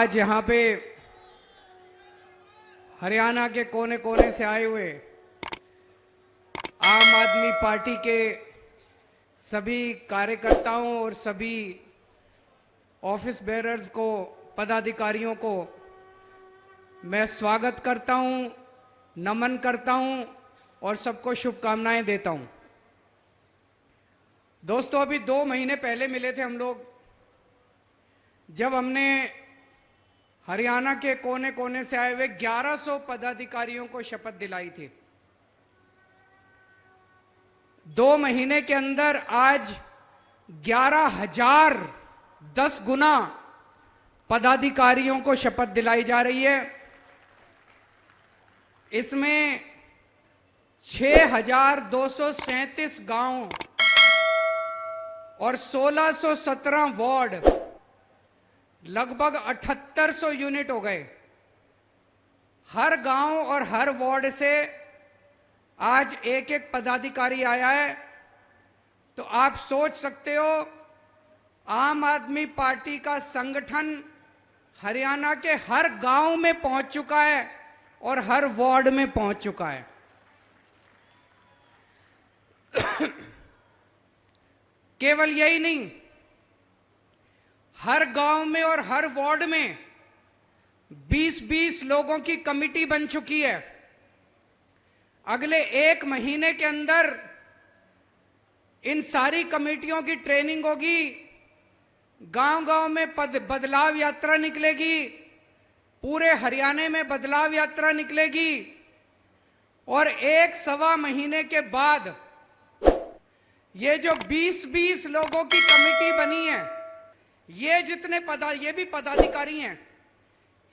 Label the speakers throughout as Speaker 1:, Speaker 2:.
Speaker 1: आज यहाँ पे हरियाणा के कोने कोने से आए हुए आम आदमी पार्टी के सभी कार्यकर्ताओं और सभी ऑफिस बेरर्स को, पदाधिकारियों को मैं स्वागत करता हूं, नमन करता हूं और सबको शुभकामनाएं देता हूं। दोस्तों, अभी 2 महीने पहले मिले थे हम लोग, जब हमने हरियाणा के कोने कोने से आए हुए 1100 पदाधिकारियों को शपथ दिलाई थी। 2 महीने के अंदर आज 11,000 10 गुना पदाधिकारियों को शपथ दिलाई जा रही है। इसमें 6,237 गांव और 1,617 वार्ड, लगभग 7,800 यूनिट हो गए। हर गांव और हर वार्ड से आज एक एक पदाधिकारी आया है। तो आप सोच सकते हो, आम आदमी पार्टी का संगठन हरियाणा के हर गांव में पहुंच चुका है और हर वार्ड में पहुंच चुका है। केवल यही नहीं, हर गांव में और हर वार्ड में 20-20 लोगों की कमेटी बन चुकी है। अगले 1 महीने के अंदर इन सारी कमेटियों की ट्रेनिंग होगी, गांव-गांव में बदलाव यात्रा निकलेगी, पूरे हरियाणा में बदलाव यात्रा निकलेगी और 1-1.25 महीने के बाद ये जो 20-20 लोगों की कमेटी बनी है, ये भी पदाधिकारी हैं,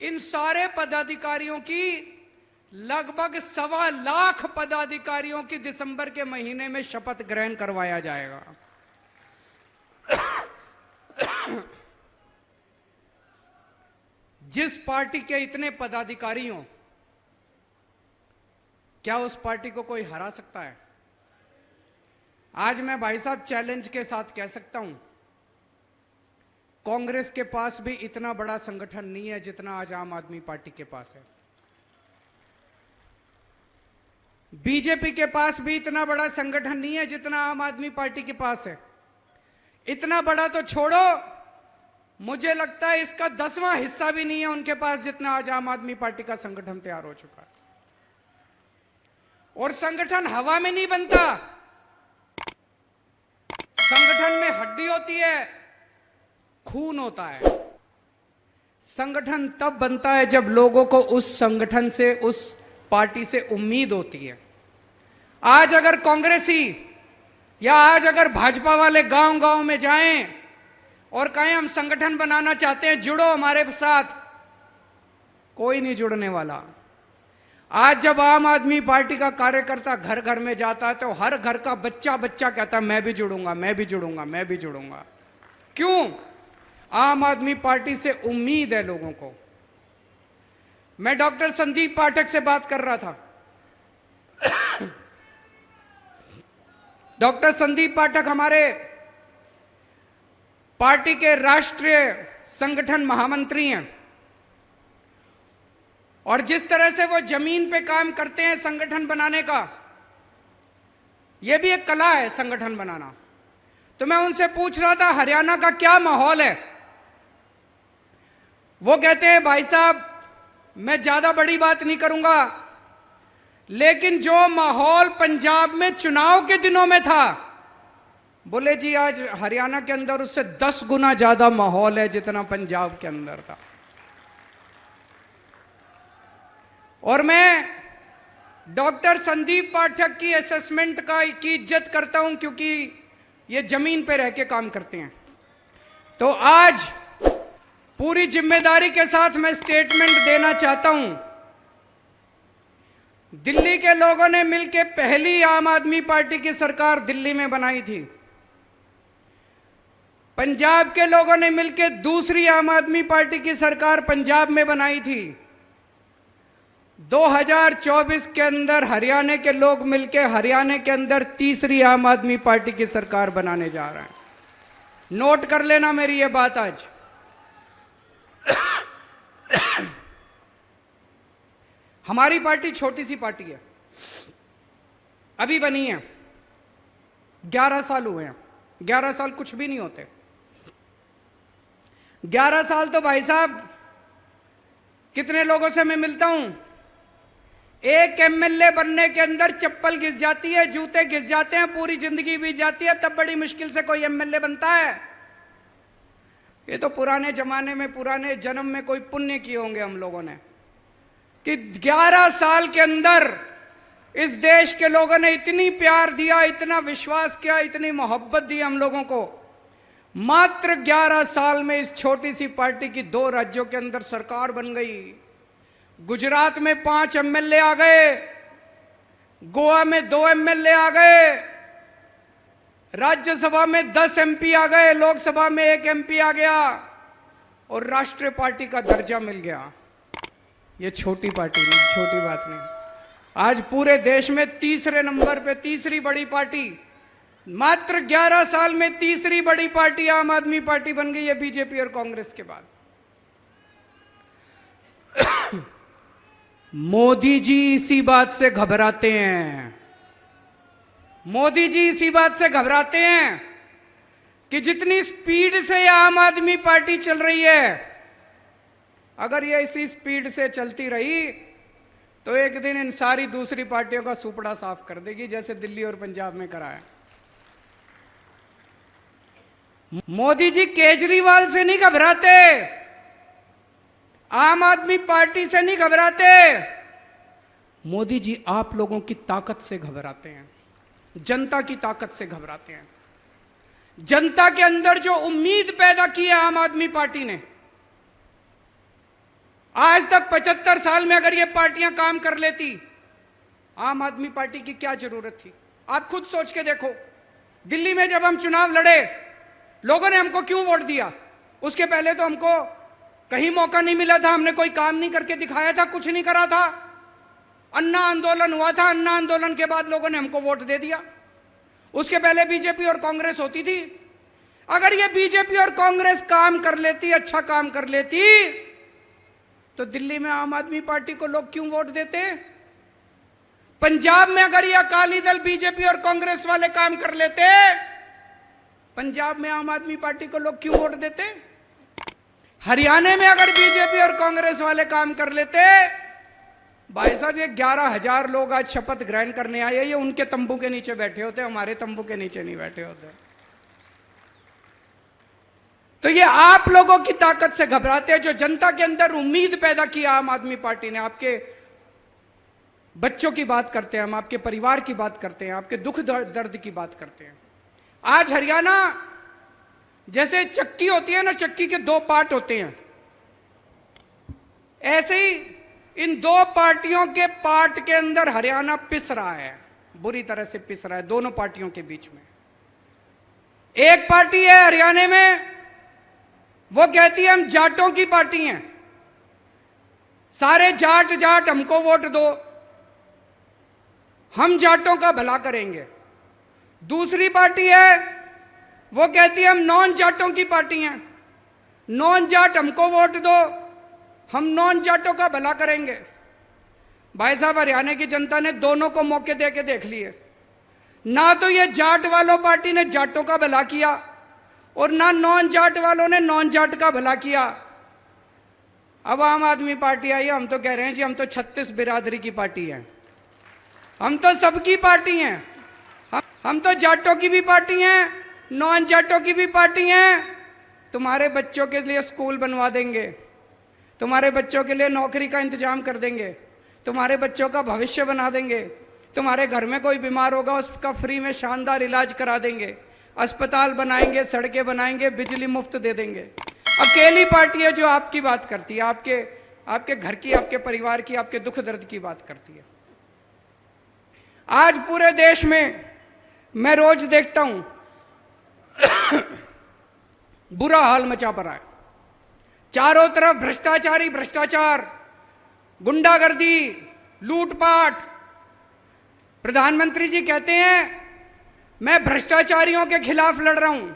Speaker 1: इन सारे पदाधिकारियों की लगभग 1.25 लाख पदाधिकारियों की दिसंबर के महीने में शपथ ग्रहण करवाया जाएगा। जिस पार्टी के इतने पदाधिकारी हों, क्या उस पार्टी को कोई हरा सकता है? आज मैं भाई साहब चैलेंज के साथ कह सकता हूं, कांग्रेस के पास भी इतना बड़ा संगठन नहीं है जितना आज आम आदमी पार्टी के पास है। बीजेपी के पास भी इतना बड़ा संगठन नहीं है जितना आम आदमी पार्टी के पास है। इतना बड़ा तो छोड़ो, मुझे लगता है इसका 10वां हिस्सा भी नहीं है उनके पास जितना आज आम आदमी पार्टी का संगठन तैयार हो चुका है। और संगठन हवा में नहीं बनता, संगठन में हड्डी होती है, खून होता है। संगठन तब बनता है जब लोगों को उस संगठन से, उस पार्टी से उम्मीद होती है। आज अगर कांग्रेसी या आज अगर भाजपा वाले गांव-गांव में जाएं और कहें हम संगठन बनाना चाहते हैं, जुड़ो हमारे साथ, कोई नहीं जुड़ने वाला। आज जब आम आदमी पार्टी का कार्यकर्ता घर घर में जाता है तो हर घर का बच्चा कहता है मैं भी जुड़ूंगा, मैं भी जुड़ूंगा, मैं भी जुड़ूंगा। क्यों? आम आदमी पार्टी से उम्मीद है लोगों को। मैं डॉक्टर संदीप पाठक से बात कर रहा था। डॉक्टर संदीप पाठक हमारे पार्टी के राष्ट्रीय संगठन महामंत्री हैं और जिस तरह से वो जमीन पे काम करते हैं संगठन बनाने का, ये भी एक कला है संगठन बनाना। तो मैं उनसे पूछ रहा था हरियाणा का क्या माहौल है। वो कहते हैं भाई साहब, मैं ज्यादा बड़ी बात नहीं करूंगा, लेकिन जो माहौल पंजाब में चुनाव के दिनों में था, बोले जी आज हरियाणा के अंदर उससे 10 गुना ज्यादा माहौल है जितना पंजाब के अंदर था। और मैं डॉक्टर संदीप पाठक की असेसमेंट की इज्जत करता हूं क्योंकि ये जमीन पे रह के काम करते हैं। तो आज पूरी जिम्मेदारी के साथ मैं स्टेटमेंट देना चाहता हूं। दिल्ली के लोगों ने मिलकर पहली आम आदमी पार्टी की सरकार दिल्ली में बनाई थी। पंजाब के लोगों ने मिलकर दूसरी आम आदमी पार्टी की सरकार पंजाब में बनाई थी। 2024 के अंदर हरियाणा के लोग मिलकर हरियाणा के अंदर तीसरी आम आदमी पार्टी की सरकार बनाने जा रहे हैं। नोट कर लेना मेरी ये बात आज। हमारी पार्टी छोटी सी पार्टी है, अभी बनी है, 11 साल हुए हैं। 11 साल कुछ भी नहीं होते। 11 साल तो भाई साहब, कितने लोगों से मैं मिलता हूं, एक एमएलए बनने के अंदर चप्पल घिस जाती है, जूते घिस जाते हैं, पूरी जिंदगी बीत जाती है, तब बड़ी मुश्किल से कोई एमएलए बनता है। ये तो पुराने जमाने में, पुराने जन्म में कोई पुण्य किए होंगे हम लोगों ने, कि 11 साल के अंदर इस देश के लोगों ने इतनी प्यार दिया, इतना विश्वास किया, इतनी मोहब्बत दी हम लोगों को। मात्र 11 साल में इस छोटी सी पार्टी की 2 राज्यों के अंदर सरकार बन गई। गुजरात में 5 एमएलए आ गए, गोवा में 2 एमएलए आ गए, राज्यसभा में 10 एमपी आ गए, लोकसभा में 1 एमपी आ गया और राष्ट्रीय पार्टी का दर्जा मिल गया। ये छोटी पार्टी नहीं, छोटी बात नहीं। आज पूरे देश में तीसरे नंबर पे तीसरी बड़ी पार्टी, मात्र 11 साल में तीसरी बड़ी पार्टी आम आदमी पार्टी बन गई है बीजेपी और कांग्रेस के बाद। मोदी जी इसी बात से घबराते हैं, मोदी जी इसी बात से घबराते हैं कि जितनी स्पीड से ये आम आदमी पार्टी चल रही है, अगर ये इसी स्पीड से चलती रही तो एक दिन इन सारी दूसरी पार्टियों का सुपड़ा साफ कर देगी, जैसे दिल्ली और पंजाब में कराया। मोदी जी केजरीवाल से नहीं घबराते, आम आदमी पार्टी से नहीं घबराते, मोदी जी आप लोगों की ताकत से घबराते हैं, जनता की ताकत से घबराते हैं। जनता के अंदर जो उम्मीद पैदा की है आम आदमी पार्टी ने, आज तक 75 साल में अगर ये पार्टियां काम कर लेती, आम आदमी पार्टी की क्या जरूरत थी? आप खुद सोच के देखो, दिल्ली में जब हम चुनाव लड़े, लोगों ने हमको क्यों वोट दिया? उसके पहले तो हमको कहीं मौका नहीं मिला था, हमने कोई काम नहीं करके दिखाया था, कुछ नहीं करा था। अन्ना आंदोलन हुआ था, अन्ना आंदोलन के बाद लोगों ने हमको वोट दे दिया। उसके पहले बीजेपी और कांग्रेस होती थी। अगर ये बीजेपी और कांग्रेस काम कर लेती, अच्छा काम कर लेती, तो दिल्ली में आम आदमी पार्टी को लोग क्यों वोट देते? पंजाब में अगर ये अकाली दल, बीजेपी और कांग्रेस वाले काम कर लेते, पंजाब में आम आदमी पार्टी को लोग क्यों वोट देते? हरियाणा में अगर बीजेपी और कांग्रेस वाले काम कर लेते, भाई साहब ये 11,000 लोग आज शपथ ग्रहण करने आए, ये उनके तंबू के नीचे बैठे होते, हमारे तंबू के नीचे नहीं बैठे होते। तो ये आप लोगों की ताकत से घबराते हैं, जो जनता के अंदर उम्मीद पैदा की आम आदमी पार्टी ने। आपके बच्चों की बात करते हैं हम, आपके परिवार की बात करते हैं, आपके दुख दर्द की बात करते हैं। आज हरियाणा जैसे चक्की होती है ना, चक्की के 2 पार्ट होते हैं, ऐसे ही इन 2 पार्टियों के पार्ट के अंदर हरियाणा पिस रहा है, बुरी तरह से पिस रहा है, दोनों पार्टियों के बीच में। एक पार्टी है हरियाणा में, वो कहती है हम जाटों की पार्टी हैं, सारे जाट जाट हमको वोट दो, हम जाटों का भला करेंगे। दूसरी पार्टी है, वो कहती है हम नॉन जाटों की पार्टी हैं, नॉन जाट हमको वोट दो, हम नॉन जाटों का भला करेंगे। भाई साहब हरियाणा की जनता ने दोनों को मौके दे के देख लिए, ना तो ये जाट वालों पार्टी ने जाटों का भला किया और ना नॉन जाट वालों ने नॉन जाट का भला किया। अब आम आदमी पार्टी आई है, हम तो कह रहे हैं जी हम तो 36 बिरादरी की पार्टी है, हम तो सबकी पार्टी हैं, हम तो जाटों की भी पार्टी हैं, नॉन जाटों की भी पार्टी हैं। तुम्हारे बच्चों के लिए स्कूल बनवा देंगे, तुम्हारे बच्चों के लिए नौकरी का इंतजाम कर देंगे, तुम्हारे बच्चों का भविष्य बना देंगे, तुम्हारे घर में कोई बीमार होगा उसका फ्री में शानदार इलाज करा देंगे, अस्पताल बनाएंगे, सड़कें बनाएंगे, बिजली मुफ्त दे देंगे। अकेली पार्टी है जो आपकी बात करती है, आपके घर की, आपके परिवार की, आपके दुख दर्द की बात करती है। आज पूरे देश में मैं रोज देखता हूं बुरा हाल मचा पड़ा है, चारों तरफ भ्रष्टाचारी भ्रष्टाचार, गुंडागर्दी, लूटपाट। प्रधानमंत्री जी कहते हैं मैं भ्रष्टाचारियों के खिलाफ लड़ रहा हूं,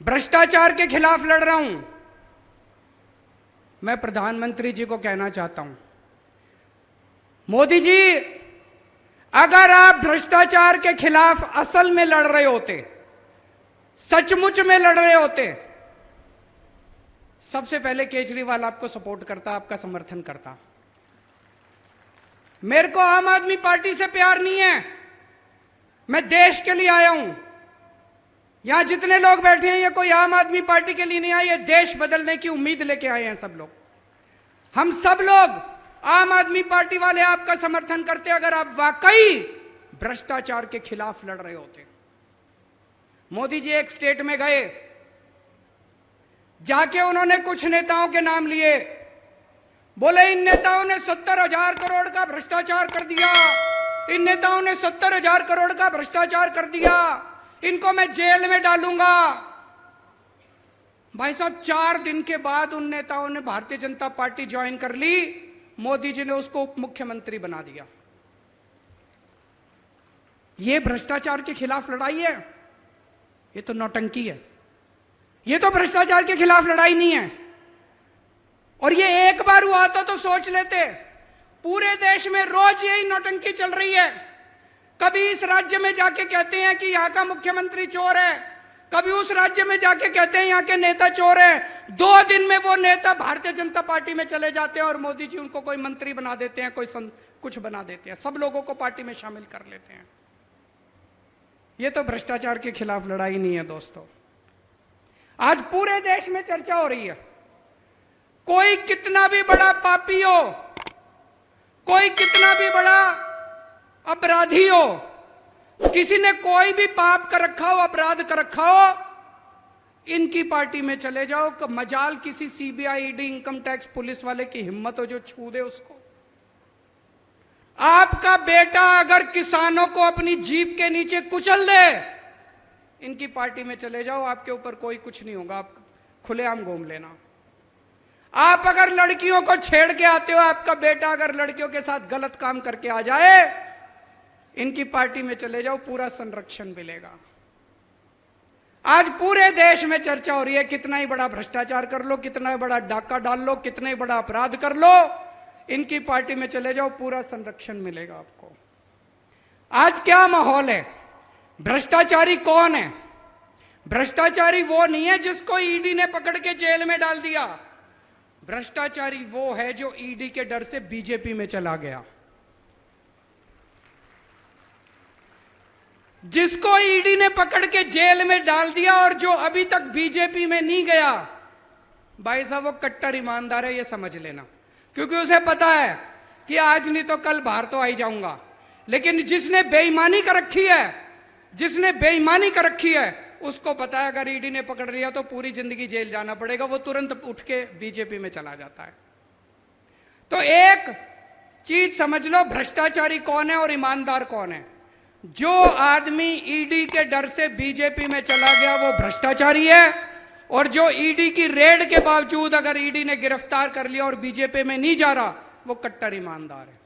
Speaker 1: भ्रष्टाचार के खिलाफ लड़ रहा हूं। मैं प्रधानमंत्री जी को कहना चाहता हूं, मोदी जी, अगर आप भ्रष्टाचार के खिलाफ असल में लड़ रहे होते, सचमुच में लड़ रहे होते, सबसे पहले केजरीवाल आपको सपोर्ट करता, आपका समर्थन करता। मेरे को आम आदमी पार्टी से प्यार नहीं है, मैं देश के लिए आया हूं। यहां जितने लोग बैठे हैं ये कोई आम आदमी पार्टी के लिए नहीं आए, ये देश बदलने की उम्मीद लेके आए हैं सब लोग। हम सब लोग आम आदमी पार्टी वाले आपका समर्थन करते अगर आप वाकई भ्रष्टाचार के खिलाफ लड़ रहे होते। मोदी जी एक स्टेट में गए, जाके उन्होंने कुछ नेताओं के नाम लिए, बोले इन नेताओं ने 70,000 करोड़ का भ्रष्टाचार कर दिया, इन नेताओं ने 70,000 करोड़ का भ्रष्टाचार कर दिया, इनको मैं जेल में डालूंगा। भाई साहब 4 दिन के बाद उन नेताओं ने भारतीय जनता पार्टी ज्वाइन कर ली, मोदी जी ने उसको उप मुख्यमंत्री बना दिया। यह भ्रष्टाचार के खिलाफ लड़ाई है? ये तो नौटंकी है, ये तो भ्रष्टाचार के खिलाफ लड़ाई नहीं है। और ये एक बार हुआ था तो सोच लेते, पूरे देश में रोज यही नौटंकी चल रही है। कभी इस राज्य में जाके कहते हैं कि यहां का मुख्यमंत्री चोर है, कभी उस राज्य में जाके कहते हैं यहां के नेता चोर है। 2 दिन में वो नेता भारतीय जनता पार्टी में चले जाते हैं और मोदी जी उनको कोई मंत्री बना देते हैं, कोई कुछ बना देते हैं, सब लोगों को पार्टी में शामिल कर लेते हैं। ये तो भ्रष्टाचार के खिलाफ लड़ाई नहीं है दोस्तों। आज पूरे देश में चर्चा हो रही है, कोई कितना भी बड़ा पापी हो, कोई कितना भी बड़ा अपराधी हो, किसी ने कोई भी पाप कर रखा हो, अपराध कर रखा हो, इनकी पार्टी में चले जाओ। मजाल किसी CBI, ED, income tax police वाले की हिम्मत हो जो छू दे उसको। आपका बेटा अगर किसानों को अपनी जीप के नीचे कुचल दे, इनकी पार्टी में चले जाओ, आपके ऊपर कोई कुछ नहीं होगा, आप खुलेआम घूम लेना। आप अगर लड़कियों को छेड़ के आते हो, आपका बेटा अगर लड़कियों के साथ गलत काम करके आ जाए, इनकी पार्टी में चले जाओ, पूरा संरक्षण मिलेगा। आज पूरे देश में चर्चा हो रही है, कितना ही बड़ा भ्रष्टाचार कर लो, कितना ही बड़ा डाका डाल लो, कितना ही बड़ा अपराध कर लो, इनकी पार्टी में चले जाओ, पूरा संरक्षण मिलेगा आपको। आज क्या माहौल है? भ्रष्टाचारी कौन है? भ्रष्टाचारी वो नहीं है जिसको ईडी ने पकड़ के जेल में डाल दिया। भ्रष्टाचारी वो है जो ईडी के डर से बीजेपी में चला गया। जिसको ईडी ने पकड़ के जेल में डाल दिया और जो अभी तक बीजेपी में नहीं गया, भाई साहब वो कट्टर ईमानदार है, ये समझ लेना। क्योंकि उसे पता है कि आज नहीं तो कल बाहर तो आ ही जाऊंगा। लेकिन जिसने बेईमानी कर रखी है, जिसने बेईमानी कर रखी है, उसको पता है अगर ईडी ने पकड़ लिया तो पूरी जिंदगी जेल जाना पड़ेगा, वो तुरंत उठ के बीजेपी में चला जाता है। तो एक चीज समझ लो, भ्रष्टाचारी कौन है और ईमानदार कौन है। जो आदमी ईडी के डर से बीजेपी में चला गया वो भ्रष्टाचारी है, और जो ईडी की रेड के बावजूद अगर ईडी ने गिरफ्तार कर लिया और बीजेपी में नहीं जा रहा, वो कट्टर ईमानदार है।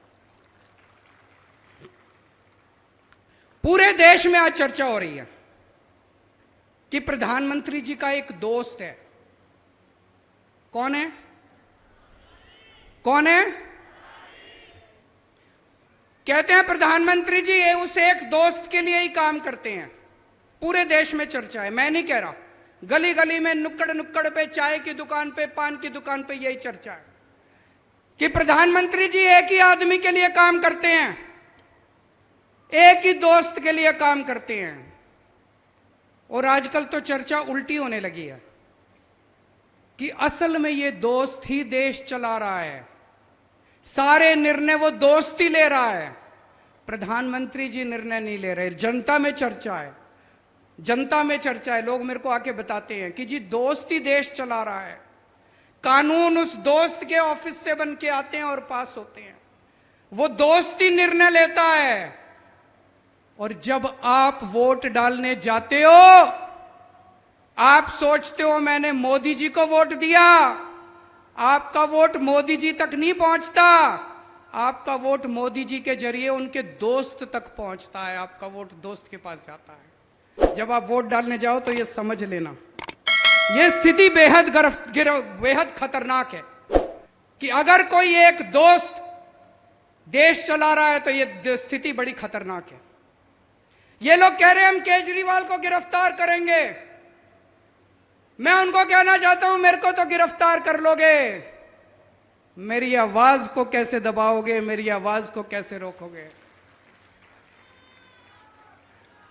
Speaker 1: पूरे देश में आज चर्चा हो रही है कि प्रधानमंत्री जी का एक दोस्त है। कौन है? कौन है? कहते हैं प्रधानमंत्री जी ये उस एक दोस्त के लिए ही काम करते हैं। पूरे देश में चर्चा है, मैं नहीं कह रहा, गली गली में, नुक्कड़ नुक्कड़ पे, चाय की दुकान पे, पान की दुकान पे यही चर्चा है कि प्रधानमंत्री जी एक ही आदमी के लिए काम करते हैं, एक ही दोस्त के लिए काम करते हैं। और आजकल तो चर्चा उल्टी होने लगी है कि असल में ये दोस्त ही देश चला रहा है, सारे निर्णय वो दोस्त ही ले रहा है, प्रधानमंत्री जी निर्णय नहीं ले रहे। जनता में चर्चा है, जनता में चर्चा है। लोग मेरे को आके बताते हैं कि जी दोस्त ही देश चला रहा है, कानून उस दोस्त के ऑफिस से बन के आते हैं और पास होते हैं, वो दोस्त ही निर्णय लेता है। और जब आप वोट डालने जाते हो, आप सोचते हो मैंने मोदी जी को वोट दिया, आपका वोट मोदी जी तक नहीं पहुंचता, आपका वोट मोदी जी के जरिए उनके दोस्त तक पहुंचता है, आपका वोट दोस्त के पास जाता है। जब आप वोट डालने जाओ तो ये समझ लेना, ये स्थिति बेहद खतरनाक है कि अगर कोई एक दोस्त देश चला रहा है, तो ये स्थिति बड़ी खतरनाक है। ये लोग कह रहे हैं हम केजरीवाल को गिरफ्तार करेंगे। मैं उनको कहना चाहता हूं, मेरे को तो गिरफ्तार कर लोगे, मेरी आवाज को कैसे दबाओगे, मेरी आवाज को कैसे रोकोगे?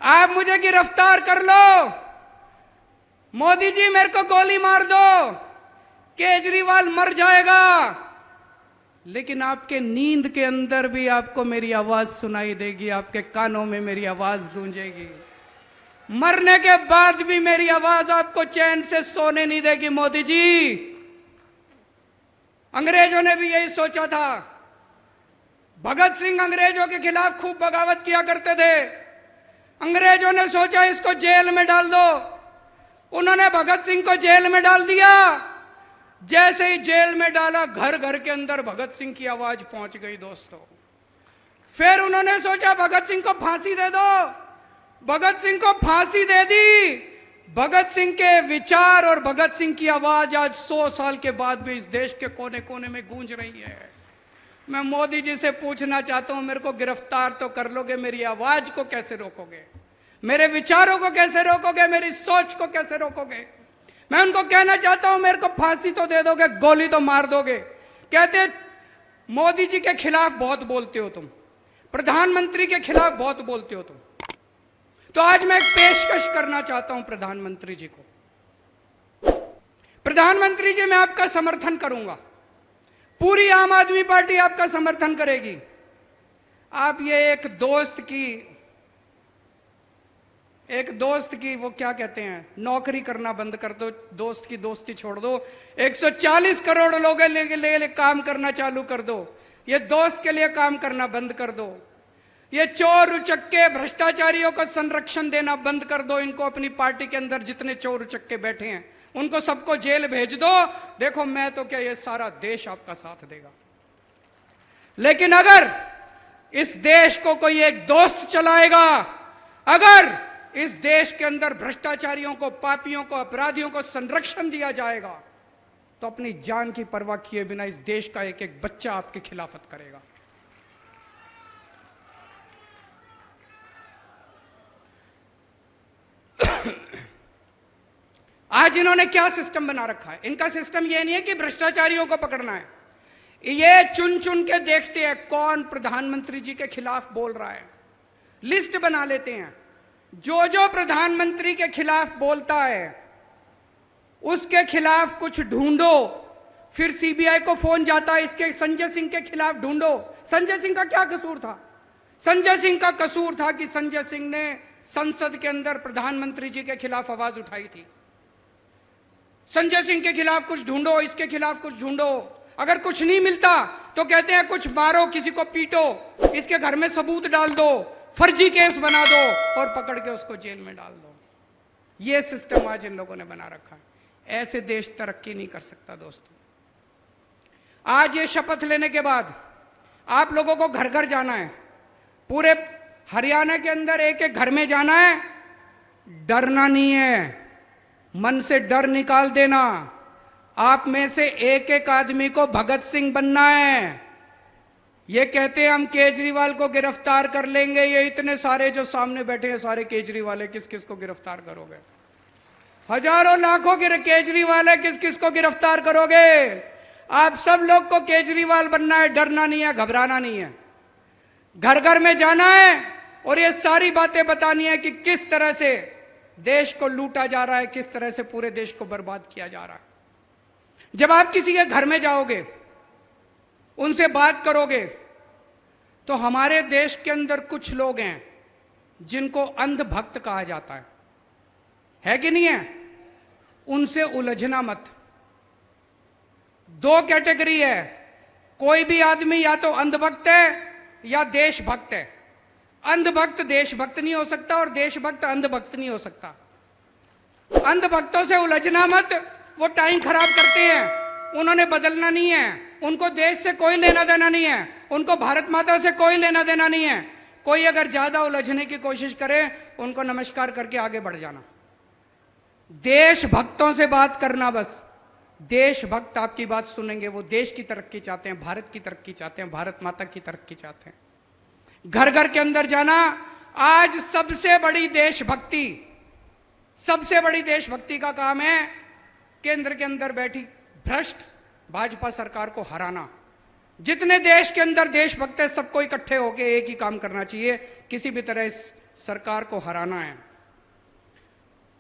Speaker 1: आप मुझे गिरफ्तार कर लो, मोदी जी मेरे को गोली मार दो, केजरीवाल मर जाएगा, लेकिन आपके नींद के अंदर भी आपको मेरी आवाज सुनाई देगी, आपके कानों में मेरी आवाज गूंजेगी। मरने के बाद भी मेरी आवाज आपको चैन से सोने नहीं देगी। मोदी जी, अंग्रेजों ने भी यही सोचा था। भगत सिंह अंग्रेजों के खिलाफ खूब बगावत किया करते थे। अंग्रेजों ने सोचा इसको जेल में डाल दो, उन्होंने भगत सिंह को जेल में डाल दिया। जैसे ही जेल में डाला, घर घर के अंदर भगत सिंह की आवाज पहुंच गई दोस्तों। फिर उन्होंने सोचा भगत सिंह को फांसी दे दो, भगत सिंह को फांसी दे दी। भगत सिंह के विचार और भगत सिंह की आवाज आज 100 साल के बाद भी इस देश के कोने कोने में गूंज रही है। मैं मोदी जी से पूछना चाहता हूं, मेरे को गिरफ्तार तो कर लोगे, मेरी आवाज को कैसे रोकोगे? मेरे विचारों को कैसे रोकोगे? मेरी सोच को कैसे रोकोगे? मैं उनको कहना चाहता हूं, मेरे को फांसी तो दे दोगे, गोली तो मार दोगे। कहते मोदी जी के खिलाफ बहुत बोलते हो तुम, प्रधानमंत्री के खिलाफ बहुत बोलते हो तुम। तो आज मैं एक पेशकश करना चाहता हूं प्रधानमंत्री जी को। प्रधानमंत्री जी, मैं आपका समर्थन करूंगा, पूरी आम आदमी पार्टी आपका समर्थन करेगी। आप ये एक दोस्त की वो क्या कहते हैं, नौकरी करना बंद कर दो, दोस्त की दोस्ती छोड़ दो। 140 करोड़ लोगों के लिए काम करना चालू कर दो। ये दोस्त के लिए काम करना बंद कर दो। ये चोर उचक्के भ्रष्टाचारियों को संरक्षण देना बंद कर दो। इनको अपनी पार्टी के अंदर जितने चोर उचक्के बैठे हैं उनको सबको जेल भेज दो। देखो, मैं तो क्या, ये सारा देश आपका साथ देगा। लेकिन अगर इस देश को कोई एक दोस्त चलाएगा, अगर इस देश के अंदर भ्रष्टाचारियों को, पापियों को, अपराधियों को संरक्षण दिया जाएगा, तो अपनी जान की परवाह किए बिना इस देश का एक एक बच्चा आपकी खिलाफत करेगा। आज इन्होंने क्या सिस्टम बना रखा है? इनका सिस्टम यह नहीं है कि भ्रष्टाचारियों को पकड़ना है, ये चुन चुन के देखते हैं कौन प्रधानमंत्री जी के खिलाफ बोल रहा है। लिस्ट बना लेते हैं, जो जो प्रधानमंत्री के खिलाफ बोलता है उसके खिलाफ कुछ ढूंढो। फिर सीबीआई को फोन जाता है, इसके संजय सिंह के खिलाफ ढूंढो। संजय सिंह का क्या कसूर था? संजय सिंह का कसूर था कि संजय सिंह ने संसद के अंदर प्रधानमंत्री जी के खिलाफ आवाज उठाई थी। संजय सिंह के खिलाफ कुछ ढूंढो, इसके खिलाफ कुछ ढूंढो। अगर कुछ नहीं मिलता तो कहते हैं कुछ मारो, किसी को पीटो, इसके घर में सबूत डाल दो, फर्जी केस बना दो और पकड़ के उसको जेल में डाल दो। यह सिस्टम आज इन लोगों ने बना रखा है। ऐसे देश तरक्की नहीं कर सकता दोस्तों। आज ये शपथ लेने के बाद आप लोगों को घर घर जाना है, पूरे हरियाणा के अंदर एक एक घर में जाना है। डरना नहीं है, मन से डर निकाल देना। आप में से एक एक आदमी को भगत सिंह बनना है। ये कहते हैं हम केजरीवाल को गिरफ्तार कर लेंगे, ये इतने सारे जो सामने बैठे हैं सारे केजरीवाल है, किस किस को गिरफ्तार करोगे? हजारों लाखों के केजरीवाल है, किस किस को गिरफ्तार करोगे? आप सब लोग को केजरीवाल बनना है, डरना नहीं है, घबराना नहीं है। घर घर में जाना है और ये सारी बातें बतानी है कि किस तरह से देश को लूटा जा रहा है, किस तरह से पूरे देश को बर्बाद किया जा रहा है। जब आप किसी के घर में जाओगे, उनसे बात करोगे, तो हमारे देश के अंदर कुछ लोग हैं जिनको अंधभक्त कहा जाता है कि नहीं है? उनसे उलझना मत। दो कैटेगरी है, कोई भी आदमी या तो अंधभक्त है या देशभक्त है। अंधभक्त देशभक्त नहीं हो सकता और देशभक्त अंधभक्त नहीं हो सकता। अंधभक्तों से उलझना मत, वो टाइम खराब करते हैं, उन्होंने बदलना नहीं है, उनको देश से कोई लेना देना नहीं है, उनको भारत माता से कोई लेना देना नहीं है। कोई अगर ज्यादा उलझने की कोशिश करे, उनको नमस्कार करके आगे बढ़ जाना। देशभक्तों से बात करना बस, देशभक्त आपकी बात सुनेंगे, वो देश की तरक्की चाहते हैं, भारत की तरक्की चाहते हैं, भारत माता की तरक्की चाहते हैं। घर घर के अंदर जाना, आज सबसे बड़ी देशभक्ति का काम है केंद्र के अंदर बैठी भ्रष्ट भाजपा सरकार को हराना। जितने देश के अंदर देशभक्त है, सबको इकट्ठे होकर एक ही काम करना चाहिए, किसी भी तरह इस सरकार को हराना है।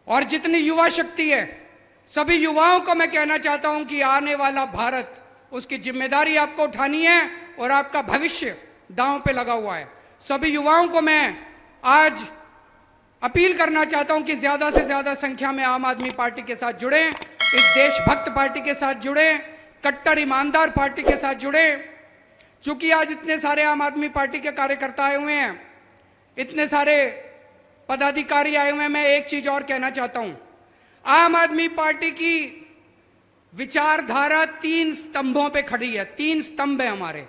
Speaker 1: और जितनी युवा शक्ति है, सभी युवाओं को मैं कहना चाहता हूं कि आने वाला भारत, उसकी जिम्मेदारी आपको उठानी है और आपका भविष्य दांव पे लगा हुआ है। सभी युवाओं को मैं आज अपील करना चाहता हूं कि ज्यादा से ज्यादा संख्या में आम आदमी पार्टी के साथ जुड़ें, इस देशभक्त पार्टी के साथ जुड़ें, कट्टर ईमानदार पार्टी के साथ जुड़ें। चूंकि आज इतने सारे आम आदमी पार्टी के कार्यकर्ता आए हुए हैं, इतने सारे पदाधिकारी आए हुए हैं, मैं एक चीज और कहना चाहता हूं। आम आदमी पार्टी की विचारधारा 3 स्तंभों पे खड़ी है, 3 स्तंभ है हमारे।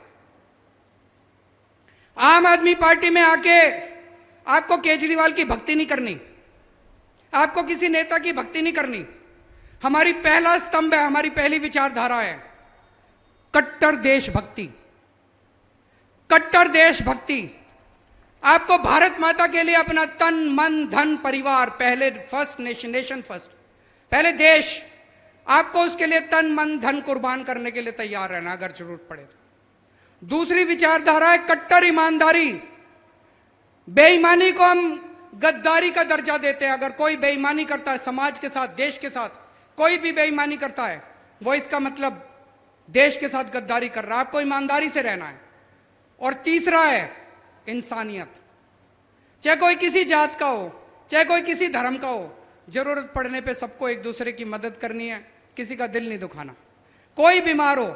Speaker 1: आम आदमी पार्टी में आके आपको केजरीवाल की भक्ति नहीं करनी, आपको किसी नेता की भक्ति नहीं करनी। हमारी पहला स्तंभ है, हमारी पहली विचारधारा है कट्टर देशभक्ति। कट्टर देशभक्ति, आपको भारत माता के लिए अपना तन मन धन परिवार, पहले फर्स्ट नेशन फर्स्ट, पहले देश, आपको उसके लिए तन मन धन कुर्बान करने के लिए तैयार रहना अगर जरूरत पड़े तो। दूसरी विचारधारा है कट्टर ईमानदारी। बेईमानी को हम गद्दारी का दर्जा देते हैं। अगर कोई बेईमानी करता है समाज के साथ, देश के साथ, कोई भी बेईमानी करता है, वो इसका मतलब देश के साथ गद्दारी कर रहा है। आपको ईमानदारी से रहना है। और तीसरा है इंसानियत। चाहे कोई किसी जात का हो, चाहे कोई किसी धर्म का हो, जरूरत पड़ने पे सबको एक दूसरे की मदद करनी है, किसी का दिल नहीं दुखाना। कोई बीमार हो,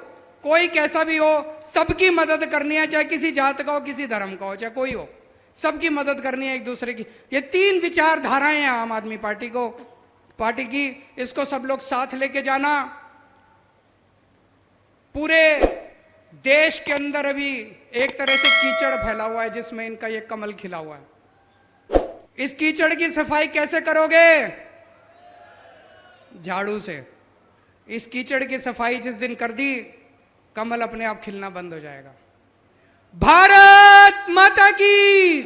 Speaker 1: कोई कैसा भी हो, सबकी मदद करनी है, चाहे किसी जात का हो, किसी धर्म का हो, चाहे कोई हो, सबकी मदद करनी है एक दूसरे की। ये 3 विचारधाराएं हैं आम आदमी पार्टी की। इसको सब लोग साथ लेके जाना। पूरे देश के अंदर अभी एक तरह से कीचड़ फैला हुआ है, जिसमें इनका ये कमल खिला हुआ है। इस कीचड़ की सफाई कैसे करोगे? झाड़ू से। इस कीचड़ की सफाई जिस दिन कर दी, कमल अपने आप खिलना बंद हो जाएगा। भारत माता की।